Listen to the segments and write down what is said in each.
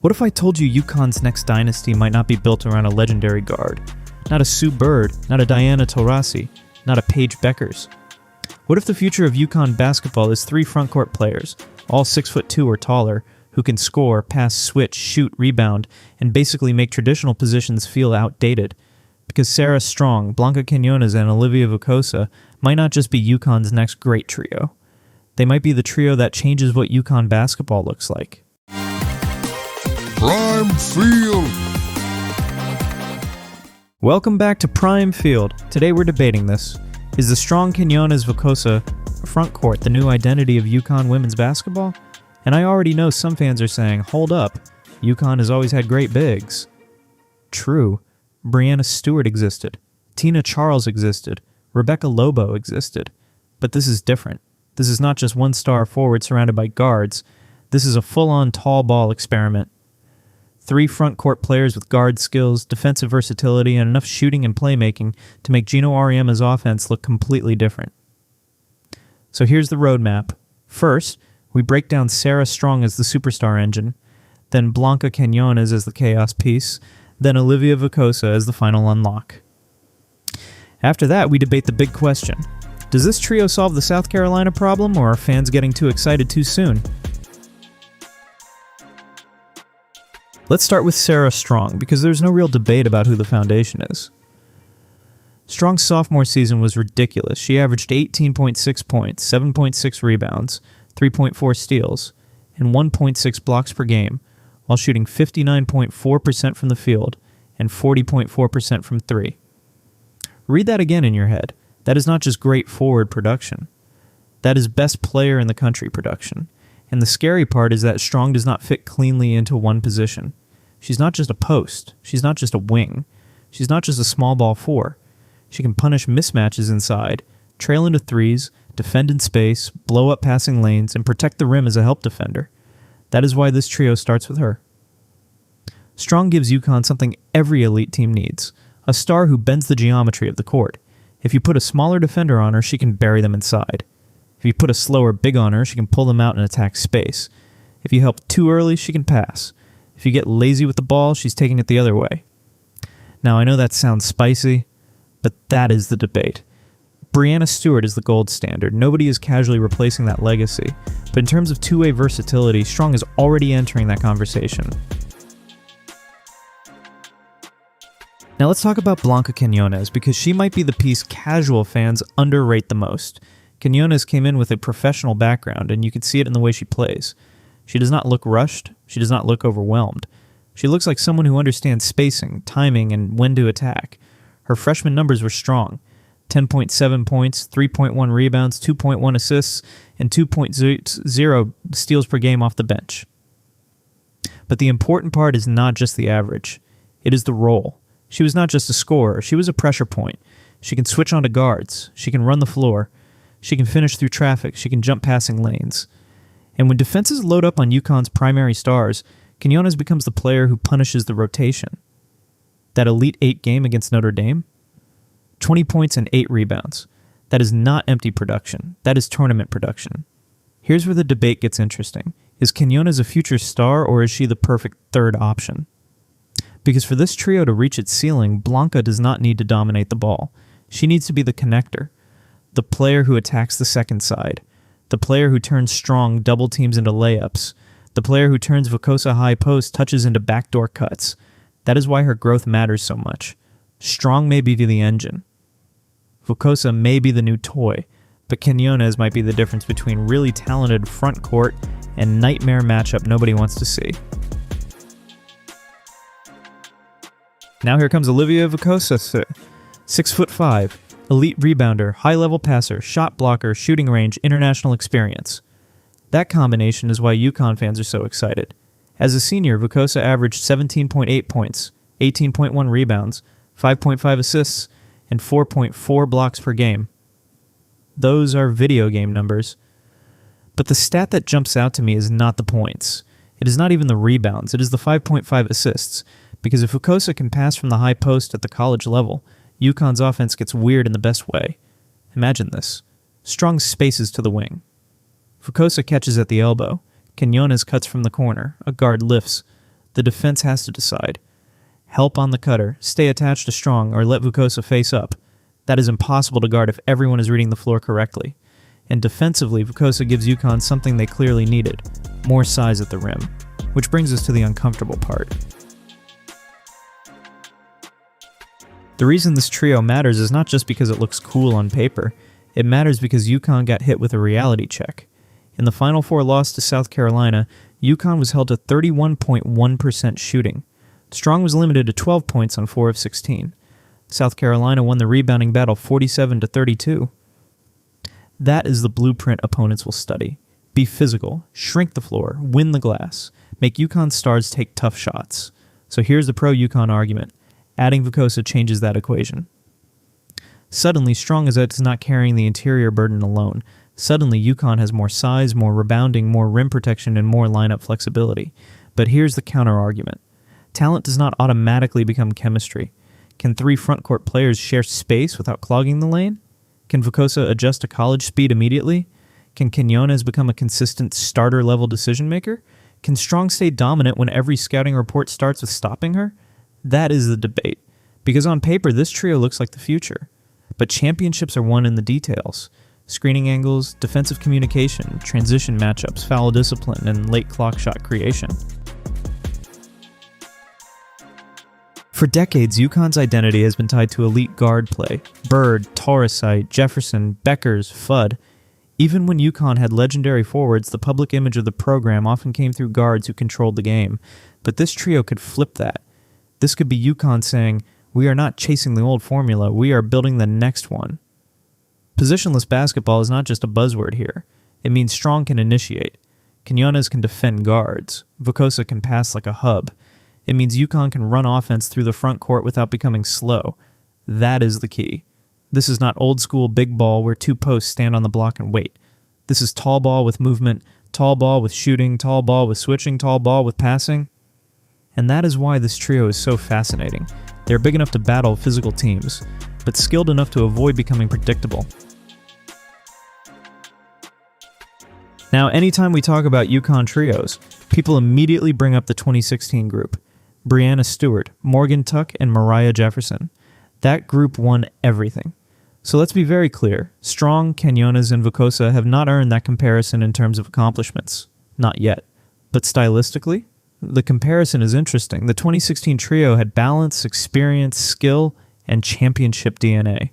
What if I told you UConn's next dynasty might not be built around a legendary guard? Not a Sue Bird, not a Diana Taurasi, not a Paige Beckers. What if the future of UConn basketball is 3 frontcourt players, all 6'2" or taller, who can score, pass, switch, shoot, rebound, and basically make traditional positions feel outdated? Because Sarah Strong, Blanca Quiñonez, and Olivia Vakosa might not just be UConn's next great trio. They might be the trio that changes what UConn basketball looks like. Prime Field! Welcome back to Prime Field. Today we're debating this. Is the strong Quiñonez Vukosa frontcourt the new identity of UConn women's basketball? And I already know some fans are saying, hold up, UConn has always had great bigs. True. Breanna Stewart existed. Tina Charles existed. Rebecca Lobo existed. But this is different. This is not just one star forward surrounded by guards. This is a full-on tall ball experiment. 3 frontcourt players with guard skills, defensive versatility, and enough shooting and playmaking to make Geno Auriemma's offense look completely different. So here's the roadmap. First, we break down Sarah Strong as the superstar engine, then Blanca Quiñonez as the chaos piece, then Olivia Vakosa as the final unlock. After that, we debate the big question. Does this trio solve the South Carolina problem, or are fans getting too excited too soon? Let's start with Sarah Strong, because there's no real debate about who the foundation is. Strong's sophomore season was ridiculous. She averaged 18.6 points, 7.6 rebounds, 3.4 steals, and 1.6 blocks per game, while shooting 59.4% from the field and 40.4% from 3. Read that again in your head. That is not just great forward production. That is best player in the country production. And the scary part is that Strong does not fit cleanly into one position. She's not just a post. She's not just a wing. She's not just a small ball 4. She can punish mismatches inside, trail into threes, defend in space, blow up passing lanes, and protect the rim as a help defender. That is why this trio starts with her. Strong gives UConn something every elite team needs, a star who bends the geometry of the court. If you put a smaller defender on her, she can bury them inside. If you put a slower big on her, she can pull them out and attack space. If you help too early, she can pass. If you get lazy with the ball, she's taking it the other way. Now, I know that sounds spicy, but that is the debate. Breanna Stewart is the gold standard. Nobody is casually replacing that legacy. But in terms of two-way versatility, Strong is already entering that conversation. Now let's talk about Blanca Quiñonez, because she might be the piece casual fans underrate the most. Quiñonez came in with a professional background, and you can see it in the way she plays. She does not look rushed. She does not look overwhelmed. She looks like someone who understands spacing, timing, and when to attack. Her freshman numbers were strong. 10.7 points, 3.1 rebounds, 2.1 assists, and 2.0 steals per game off the bench. But the important part is not just the average. It is the role. She was not just a scorer. She was a pressure point. She can switch onto guards. She can run the floor. She can finish through traffic. She can jump passing lanes. And when defenses load up on UConn's primary stars, Quiñonez becomes the player who punishes the rotation. That Elite 8 game against Notre Dame? 20 points and 8 rebounds. That is not empty production. That is tournament production. Here's where the debate gets interesting. Is Quiñonez a future star, or is she the perfect third option? Because for this trio to reach its ceiling, Blanca does not need to dominate the ball. She needs to be the connector. The player who attacks the second side. The player who turns Strong double teams into layups. The player who turns Vukosa high post touches into backdoor cuts. That is why her growth matters so much. Strong may be the engine. Vukosa may be the new toy, but Quiñonez might be the difference between really talented front court and nightmare matchup nobody wants to see. Now here comes Olivia Vakosa, 6'5", elite rebounder, high-level passer, shot blocker, shooting range, international experience. That combination is why UConn fans are so excited. As a senior, Vakosa averaged 17.8 points, 18.1 rebounds, 5.5 assists, and 4.4 blocks per game. Those are video game numbers. But the stat that jumps out to me is not the points. It is not even the rebounds. It is the 5.5 assists. Because if Vukosa can pass from the high post at the college level, UConn's offense gets weird in the best way. Imagine this. Strong spaces to the wing. Vukosa catches at the elbow. Quiñonez cuts from the corner. A guard lifts. The defense has to decide. Help on the cutter, stay attached to Strong, or let Vukosa face up. That is impossible to guard if everyone is reading the floor correctly. And defensively, Vukosa gives UConn something they clearly needed, more size at the rim. Which brings us to the uncomfortable part. The reason this trio matters is not just because it looks cool on paper. It matters because UConn got hit with a reality check. In the Final Four loss to South Carolina, UConn was held to 31.1% shooting. Strong was limited to 12 points on 4 of 16. South Carolina won the rebounding battle 47-32. That is the blueprint opponents will study. Be physical, shrink the floor, win the glass, make UConn stars take tough shots. So here's the pro-UConn argument. Adding Vukosa changes that equation. Suddenly, Strong is not carrying the interior burden alone. Suddenly, UConn has more size, more rebounding, more rim protection, and more lineup flexibility. But here's the counter-argument. Talent does not automatically become chemistry. Can 3 frontcourt players share space without clogging the lane? Can Vukosa adjust to college speed immediately? Can Quiñonez become a consistent starter-level decision-maker? Can Strong stay dominant when every scouting report starts with stopping her? That is the debate. Because on paper, this trio looks like the future. But championships are won in the details. Screening angles, defensive communication, transition matchups, foul discipline, and late clock shot creation. For decades, UConn's identity has been tied to elite guard play. Bird, Torresite, Jefferson, Beckers, Fudd. Even when UConn had legendary forwards, the public image of the program often came through guards who controlled the game. But this trio could flip that. This could be UConn saying, we are not chasing the old formula, we are building the next one. Positionless basketball is not just a buzzword here. It means Strong can initiate. Quiñonez can defend guards. Vukosa can pass like a hub. It means UConn can run offense through the front court without becoming slow. That is the key. This is not old school big ball where 2 posts stand on the block and wait. This is tall ball with movement, tall ball with shooting, tall ball with switching, tall ball with passing. And that is why this trio is so fascinating. They're big enough to battle physical teams, but skilled enough to avoid becoming predictable. Now, anytime we talk about UConn trios, people immediately bring up the 2016 group. Breanna Stewart, Morgan Tuck, and Mariah Jefferson. That group won everything. So let's be very clear. Strong, Quiñonez, and Vukosa have not earned that comparison in terms of accomplishments. Not yet. But stylistically, the comparison is interesting. The 2016 trio had balance, experience, skill, and championship DNA.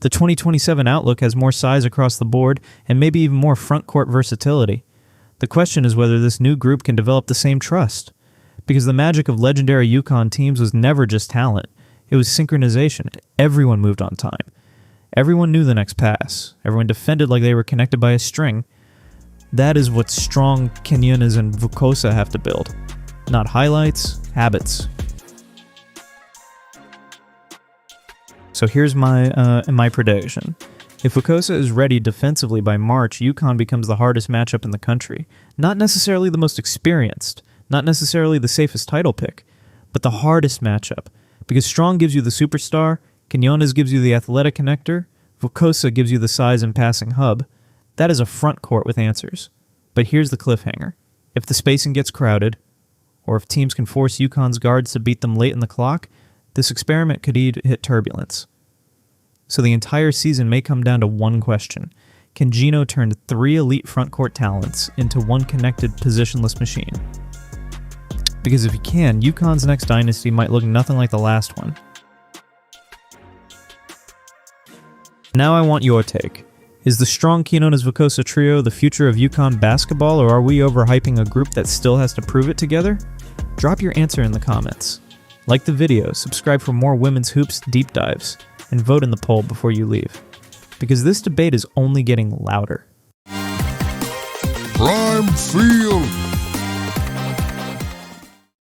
The 2027 outlook has more size across the board and maybe even more front-court versatility. The question is whether this new group can develop the same trust. Because the magic of legendary UConn teams was never just talent. It was synchronization. Everyone moved on time. Everyone knew the next pass. Everyone defended like they were connected by a string. That is what Strong, Quiñonez, and Vukosa have to build. Not highlights, habits. So here's my prediction. If Vukosa is ready defensively by March, UConn becomes the hardest matchup in the country. Not necessarily the most experienced, not necessarily the safest title pick, but the hardest matchup. Because Strong gives you the superstar, Quiñonez gives you the athletic connector, Vukosa gives you the size and passing hub. That is a front court with answers. But here's the cliffhanger. If the spacing gets crowded, or if teams can force UConn's guards to beat them late in the clock, this experiment could hit turbulence. So the entire season may come down to one question. Can Geno turn 3 elite frontcourt talents into one connected positionless machine? Because if he can, UConn's next dynasty might look nothing like the last one. Now I want your take. Is the Strong, Quiñonez, Vukosa trio the future of UConn basketball, or are we overhyping a group that still has to prove it together? Drop your answer in the comments. Like the video, subscribe for more women's hoops deep dives, and vote in the poll before you leave. Because this debate is only getting louder. Prime Field